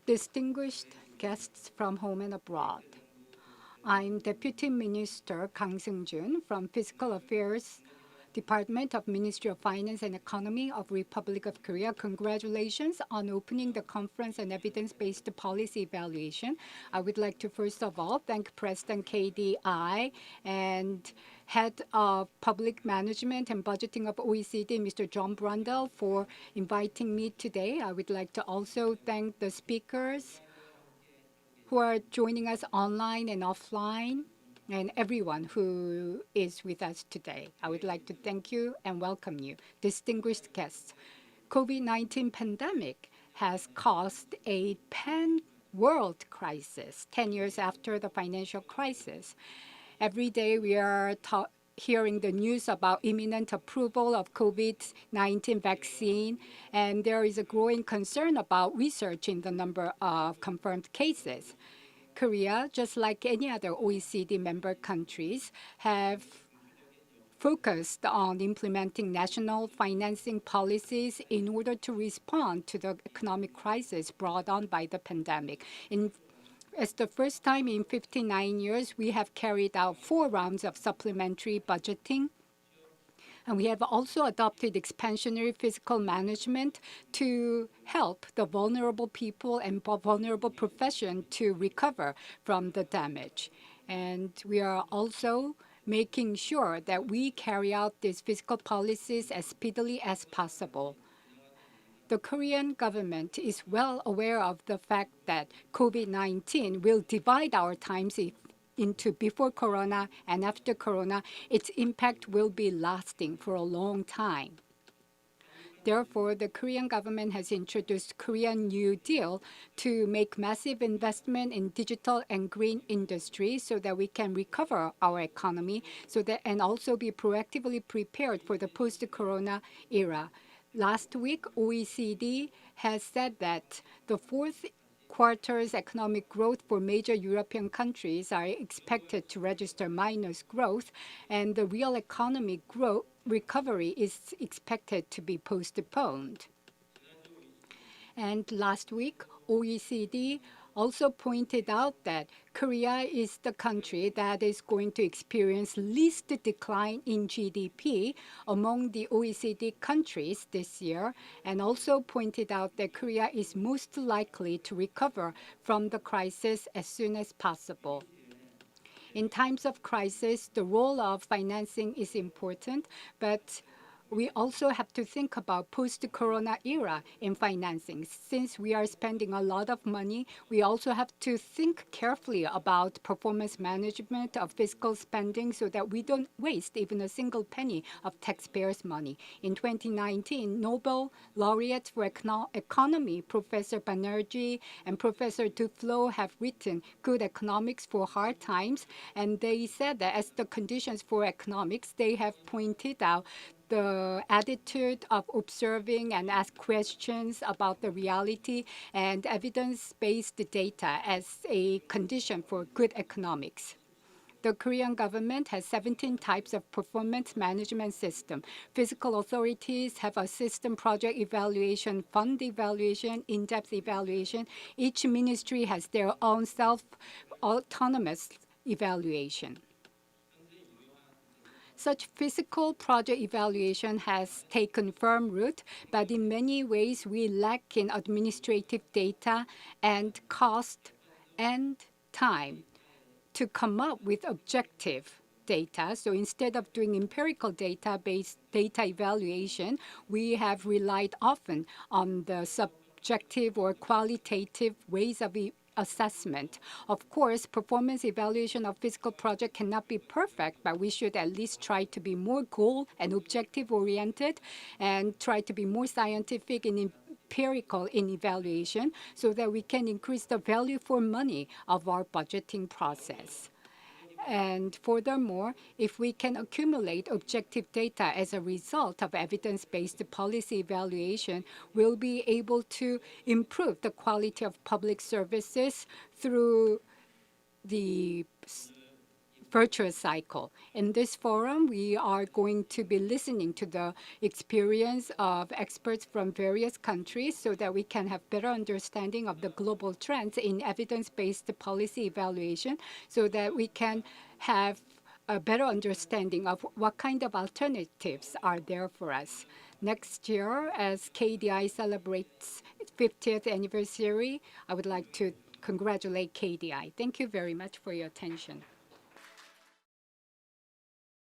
distinguished guests from home and abroad. I'm Deputy Minister Kang Jun from Fiscal Affairs Department of Ministry of Finance and Economy of Republic of Korea. Congratulations on opening the Conference on Evidence-Based Policy Evaluation. I would like to first of all thank President KDI and Head of Public Management and Budgeting of OECD, Mr. John Brundle, for inviting me today. I would like to also thank the speakers who are joining us online and offline, and everyone who is with us today. I would like to thank you and welcome you. Distinguished guests, COVID-19 pandemic has caused a pan-world crisis 10 years after the financial crisis. Every day we are hearing the news about imminent approval of COVID-19 vaccine, and there is a growing concern about research in the number of confirmed cases. Korea, just like any other OECD member countries, have focused on implementing national financing policies in order to respond to the economic crisis brought on by the pandemic. As the first time in 59 years, we have carried out 4 rounds of supplementary budgeting. And we have also adopted expansionary fiscal management to help the vulnerable people and vulnerable profession to recover from the damage. And we are also making sure that we carry out these fiscal policies as speedily as possible. The Korean government is well aware of the fact that COVID-19 will divide our times into before Corona and after Corona. Its impact will be lasting for a long time. Therefore, the Korean government has introduced Korean New Deal to make massive investment in digital and green industry so that we can recover our economy and also be proactively prepared for the post-Corona era. Last week, OECD has said that the fourth quarter's economic growth for major European countries are expected to register minus growth, and the real economy recovery is expected to be postponed. And last week, OECD also pointed out that Korea is the country that is going to experience least decline in GDP among the OECD countries this year, and also pointed out that Korea is most likely to recover from the crisis as soon as possible. In times of crisis, the role of financing is important, but we also have to think about post-Corona era in financing. Since we are spending a lot of money, we also have to think carefully about performance management of fiscal spending so that we don't waste even a single penny of taxpayers' money. In 2019, Nobel laureates for economy, Professor Banerjee and Professor Duflo, have written Good Economics for Hard Times, and they said that as the conditions for economics, they have pointed out the attitude of observing and ask questions about the reality and evidence-based data as a condition for good economics. The Korean government has 17 types of performance management system. Fiscal authorities have a system project evaluation, fund evaluation, in-depth evaluation. Each ministry has their own self-autonomous evaluation. Such fiscal project evaluation has taken firm root, but in many ways we lack in administrative data and cost and time to come up with objective data. So instead of doing empirical data-based data evaluation, we have relied often on the subjective or qualitative ways of assessment. Of course, performance evaluation of fiscal project cannot be perfect, but we should at least try to be more goal and objective oriented and try to be more scientific and empirical in evaluation so that we can increase the value for money of our budgeting process. And furthermore, if we can accumulate objective data as a result of evidence-based policy evaluation, we'll be able to improve the quality of public services through the virtuous cycle. In this forum, we are going to be listening to the experience of experts from various countries so that we can have better understanding of the global trends in evidence-based policy evaluation, so that we can have a better understanding of what kind of alternatives are there for us. Next year, as KDI celebrates its 50th anniversary, I would like to congratulate KDI. Thank you very much for your attention.